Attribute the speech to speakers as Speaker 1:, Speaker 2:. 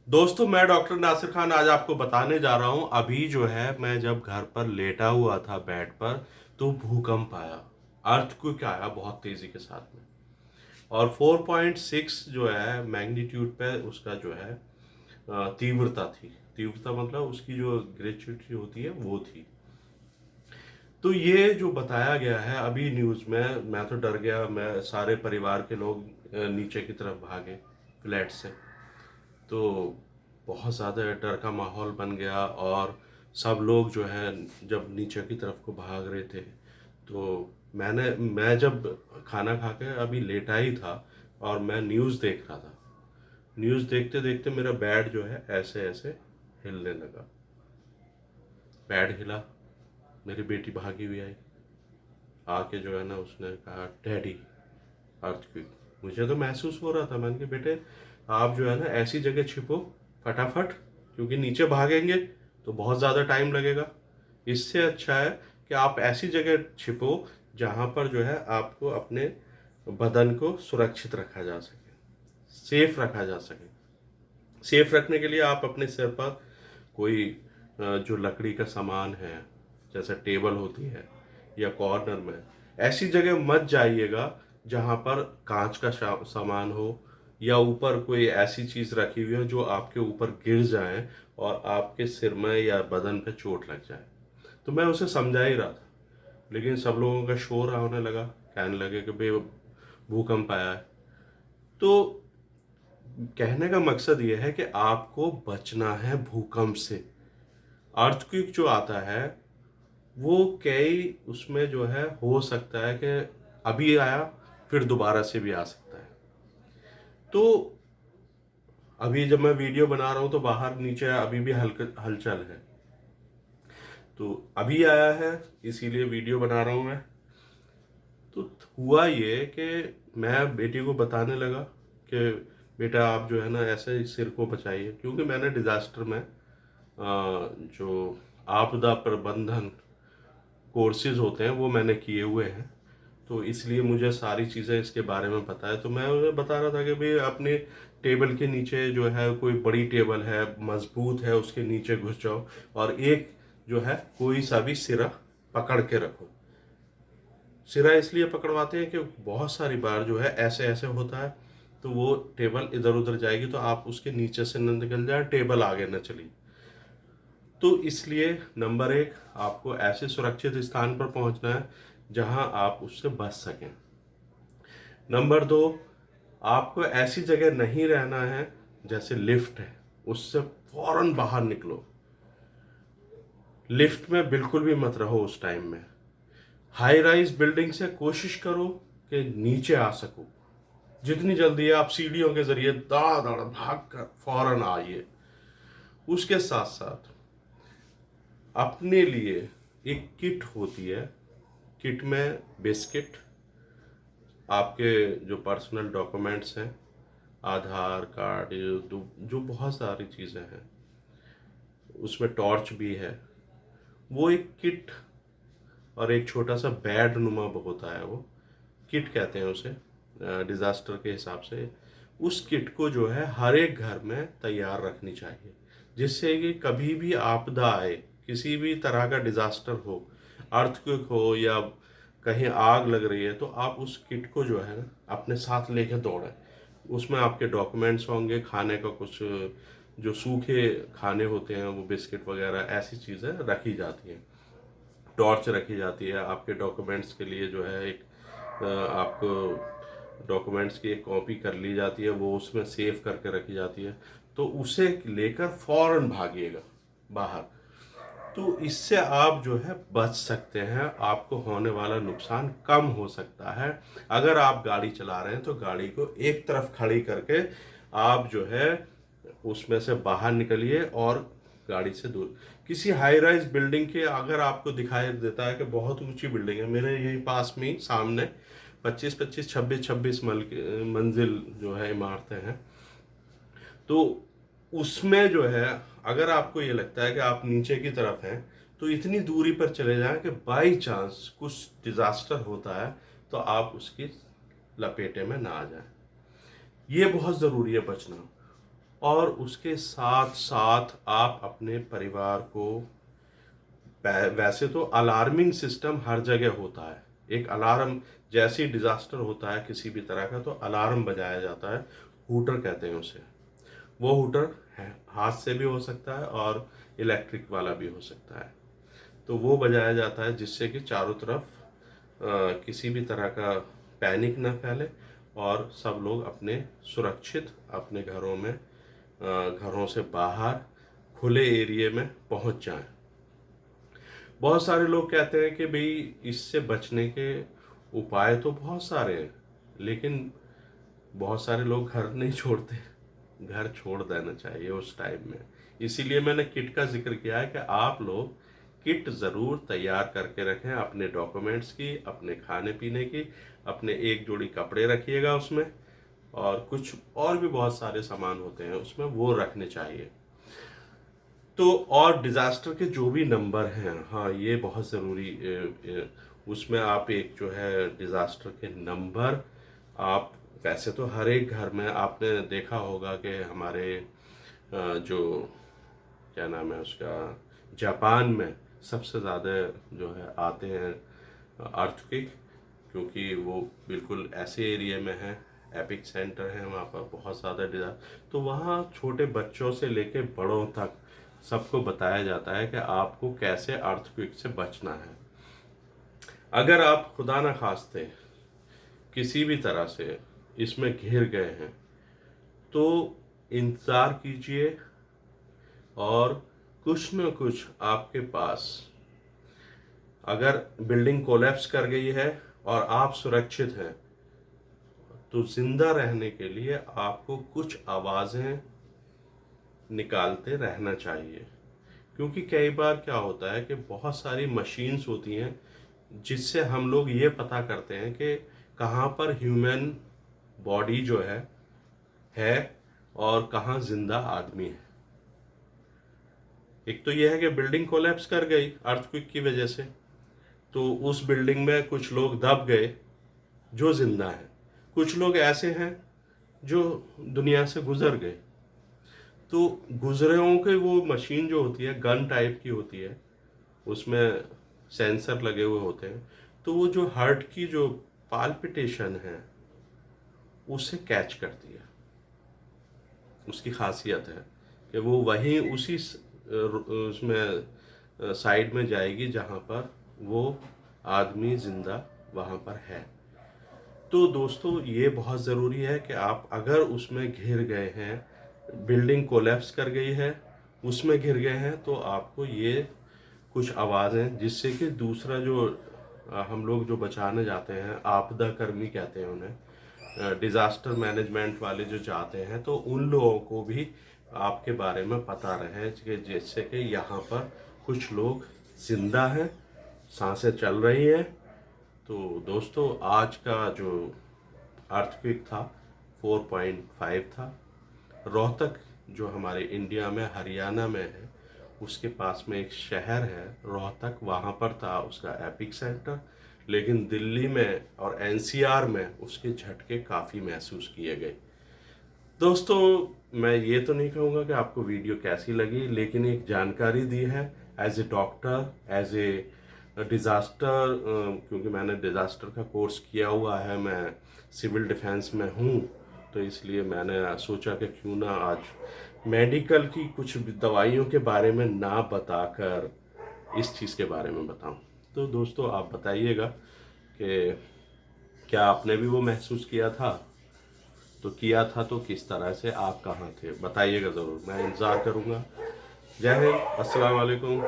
Speaker 1: दोस्तों, मैं डॉक्टर नासिर खान आज आपको बताने जा रहा हूँ। अभी जो है मैं जब घर पर लेटा हुआ था बेड पर, तो भूकंप आया। अर्थक्वेक आया बहुत तेजी के साथ में, और 4.6 जो है मैग्नीट्यूड पे उसका जो है तीव्रता थी। तीव्रता मतलब उसकी जो ग्रेचुइटी होती है वो थी। तो ये जो बताया गया है अभी न्यूज़ में, मैं तो डर गया। मैं सारे परिवार के लोग नीचे की तरफ भागे फ्लैट से। तो बहुत ज़्यादा डर का माहौल बन गया, और सब लोग जो है जब नीचे की तरफ को भाग रहे थे, तो मैं जब खाना खा के अभी लेटा ही था और मैं न्यूज़ देख रहा था। न्यूज़ देखते देखते मेरा बेड जो है ऐसे ऐसे हिलने लगा। बेड हिला, मेरी बेटी भागी हुई आई। आके जो है ना उसने कहा, डैडी अर्थक्वेक। मुझे तो महसूस हो रहा था। मैंने कहा, बेटे आप जो है ना ऐसी जगह छिपो फटाफट, क्योंकि नीचे भागेंगे तो बहुत ज़्यादा टाइम लगेगा। इससे अच्छा है कि आप ऐसी जगह छिपो जहाँ पर जो है आपको अपने बदन को सुरक्षित रखा जा सके, सेफ रखा जा सके। सेफ रखने के लिए आप अपने सिर पर कोई जो लकड़ी का सामान है, जैसे टेबल होती है या कॉर्नर में, ऐसी जगह मत जाइएगा जहां पर कांच का सामान हो, या ऊपर कोई ऐसी चीज रखी हुई हो जो आपके ऊपर गिर जाए और आपके सिर में या बदन पे चोट लग जाए। तो मैं उसे समझा ही रहा था, लेकिन सब लोगों का शोर होने लगा, कहने लगे कि बे भूकंप आया है। तो कहने का मकसद यह है कि आपको बचना है भूकंप से। अर्थक्वेक जो आता है वो कई उसमें जो है हो सकता है कि अभी आया फिर दोबारा से भी आ सकता है। तो अभी जब मैं वीडियो बना रहा हूं तो बाहर नीचे अभी भी हलचल है। तो अभी आया है, इसीलिए वीडियो बना रहा हूं मैं। तो हुआ ये कि मैं बेटी को बताने लगा कि बेटा आप जो है ना ऐसे ही सिर को बचाइए, क्योंकि मैंने डिजास्टर में जो आपदा प्रबंधन कोर्सेज होते हैं वो मैंने किए हुए हैं। तो इसलिए मुझे सारी चीज़ें इसके बारे में पता है। तो मैं उन्हें बता रहा था कि भाई अपने टेबल के नीचे जो है कोई बड़ी टेबल है, मजबूत है, उसके नीचे घुस जाओ, और एक जो है कोई सा भी सिरा पकड़ के रखो। सिरा इसलिए पकड़वाते हैं कि बहुत सारी बार जो है ऐसे ऐसे होता है, तो वो टेबल इधर उधर जाएगी तो आप उसके नीचे से न निकल जाए, टेबल आगे न चली। तो इसलिए नंबर एक, आपको ऐसे सुरक्षित स्थान पर पहुंचना है जहां आप उससे बच सकें। नंबर दो, आपको ऐसी जगह नहीं रहना है जैसे लिफ्ट है, उससे फौरन बाहर निकलो। लिफ्ट में बिल्कुल भी मत रहो उस टाइम में। हाई राइज बिल्डिंग से कोशिश करो कि नीचे आ सको। जितनी जल्दी आप सीढ़ियों के जरिए दाड़ दाड़ भाग कर फौरन आइए। उसके साथ साथ अपने लिए एक किट होती है। किट में बिस्किट, आपके जो पर्सनल डॉक्यूमेंट्स हैं, आधार कार्ड, जो बहुत सारी चीज़ें हैं, उसमें टॉर्च भी है। वो एक किट, और एक छोटा सा बेड नुमा होता है, वो किट कहते हैं उसे डिज़ास्टर के हिसाब से। उस किट को जो है हर एक घर में तैयार रखनी चाहिए, जिससे कि कभी भी आपदा आए, किसी भी तरह का डिज़ास्टर हो, अर्थक्वेक हो या कहीं आग लग रही है, तो आप उस किट को जो है ना अपने साथ लेके दौड़ें। उसमें आपके डॉक्यूमेंट्स होंगे, खाने का कुछ जो सूखे खाने होते हैं वो बिस्किट वगैरह ऐसी चीज़ें रखी जाती हैं। टॉर्च रखी जाती है आपके डॉक्यूमेंट्स के लिए, जो है एक आपको डॉक्यूमेंट्स की एक कॉपी कर ली जाती है, वो उसमें सेव करके रखी जाती है। तो उसे लेकर फौरन भागिएगा बाहर। तो इससे आप जो है बच सकते हैं, आपको होने वाला नुकसान कम हो सकता है। अगर आप गाड़ी चला रहे हैं तो गाड़ी को एक तरफ खड़ी करके आप जो है उसमें से बाहर निकलिए, और गाड़ी से दूर किसी हाई राइज बिल्डिंग के, अगर आपको दिखाई देता है कि बहुत ऊंची बिल्डिंग है, मेरे यही पास में ही सामने 25-25, 26-26 मंजिल जो है इमारतें हैं। तो उसमें जो है अगर आपको ये लगता है कि आप नीचे की तरफ हैं, तो इतनी दूरी पर चले जाएं कि बाई चांस कुछ डिजास्टर होता है तो आप उसकी लपेटे में ना आ जाएं। ये बहुत ज़रूरी है बचना। और उसके साथ साथ आप अपने परिवार को, वैसे तो अलार्मिंग सिस्टम हर जगह होता है, एक अलार्म जैसे ही डिजास्टर होता है किसी भी तरह का तो अलार्म बजाया जाता है, हूटर कहते हैं उसे। वो हूटर है, हाथ से भी हो सकता है और इलेक्ट्रिक वाला भी हो सकता है। तो वो बजाया जाता है जिससे कि चारों तरफ किसी भी तरह का पैनिक ना फैले और सब लोग अपने सुरक्षित अपने घरों में, घरों से बाहर खुले एरिया में पहुंच जाएं। बहुत सारे लोग कहते हैं कि भाई इससे बचने के उपाय तो बहुत सारे हैं, लेकिन बहुत सारे लोग घर नहीं छोड़ते, घर छोड़ देना चाहिए उस टाइम में। इसीलिए मैंने किट का जिक्र किया है कि आप लोग किट ज़रूर तैयार करके रखें, अपने डॉक्यूमेंट्स की, अपने खाने पीने की, अपने एक जोड़ी कपड़े रखिएगा उसमें, और कुछ और भी बहुत सारे सामान होते हैं उसमें, वो रखने चाहिए। तो और डिज़ास्टर के जो भी नंबर हैं, हाँ ये बहुत ज़रूरी, उसमें आप एक जो है डिज़ास्टर के नंबर, आप वैसे तो हर एक घर में आपने देखा होगा कि हमारे जो क्या नाम है उसका, जापान में सबसे ज़्यादा जो है आते हैं अर्थक्वेक, क्योंकि वो बिल्कुल ऐसे एरिया में है, एपिक सेंटर है वहाँ पर, बहुत ज़्यादा डिजास्टर। तो वहाँ छोटे बच्चों से लेके बड़ों तक सबको बताया जाता है कि आपको कैसे अर्थक्वेक से बचना है। अगर आप खुदा न खास्ते किसी भी तरह से इसमें घिर गए हैं तो इंतज़ार कीजिए, और कुछ न कुछ आपके पास, अगर बिल्डिंग कोलैप्स कर गई है और आप सुरक्षित हैं तो जिंदा रहने के लिए आपको कुछ आवाज़ें निकालते रहना चाहिए। क्योंकि कई बार क्या होता है कि बहुत सारी मशीन्स होती हैं जिससे हम लोग ये पता करते हैं कि कहाँ पर ह्यूमन बॉडी जो है और कहाँ जिंदा आदमी है। एक तो यह है कि बिल्डिंग कोलैप्स कर गई अर्थक्वेक की वजह से, तो उस बिल्डिंग में कुछ लोग दब गए जो जिंदा हैं, कुछ लोग ऐसे हैं जो दुनिया से गुजर गए। तो गुजरों के वो मशीन जो होती है गन टाइप की होती है, उसमें सेंसर लगे हुए होते हैं, तो वो जो हार्ट की जो पाल्पिटेशन है उसे कैच करती है। उसकी खासियत है कि वो वहीं उसी उसमें साइड में जाएगी जहाँ पर वो आदमी जिंदा वहाँ पर है। तो दोस्तों ये बहुत ज़रूरी है कि आप अगर उसमें घिर गए हैं, बिल्डिंग कोलैप्स कर गई है, उसमें घिर गए हैं, तो आपको ये कुछ आवाज़ें, जिससे कि दूसरा जो हम लोग जो बचाने जाते हैं, आपदा कर्मी कहते हैं उन्हें, डिज़ास्टर मैनेजमेंट वाले जो जाते हैं, तो उन लोगों को भी आपके बारे में पता रहे कि जैसे कि यहाँ पर कुछ लोग जिंदा हैं, सांसें चल रही हैं। तो दोस्तों आज का जो अर्थक्वेक था 4.5 था। रोहतक जो हमारे इंडिया में हरियाणा में है, उसके पास में एक शहर है रोहतक, वहाँ पर था उसका एपिक सेंटर। लेकिन दिल्ली में और एनसीआर में उसके झटके काफ़ी महसूस किए गए। दोस्तों मैं ये तो नहीं कहूँगा कि आपको वीडियो कैसी लगी, लेकिन एक जानकारी दी है as a doctor, as a disaster, क्योंकि मैंने डिज़ास्टर का कोर्स किया हुआ है, मैं सिविल डिफेंस में हूँ, तो इसलिए मैंने सोचा कि क्यों ना आज मेडिकल की कुछ दवाइयों के बारे में ना बताकर इस चीज़ के बारे में बताऊं। तो दोस्तों आप बताइएगा कि क्या आपने भी वो महसूस किया था, तो किया था तो किस तरह से, आप कहाँ थे, बताइएगा ज़रूर, मैं इंतज़ार करूँगा। जय हिंद, अस्सलाम वालेकुम।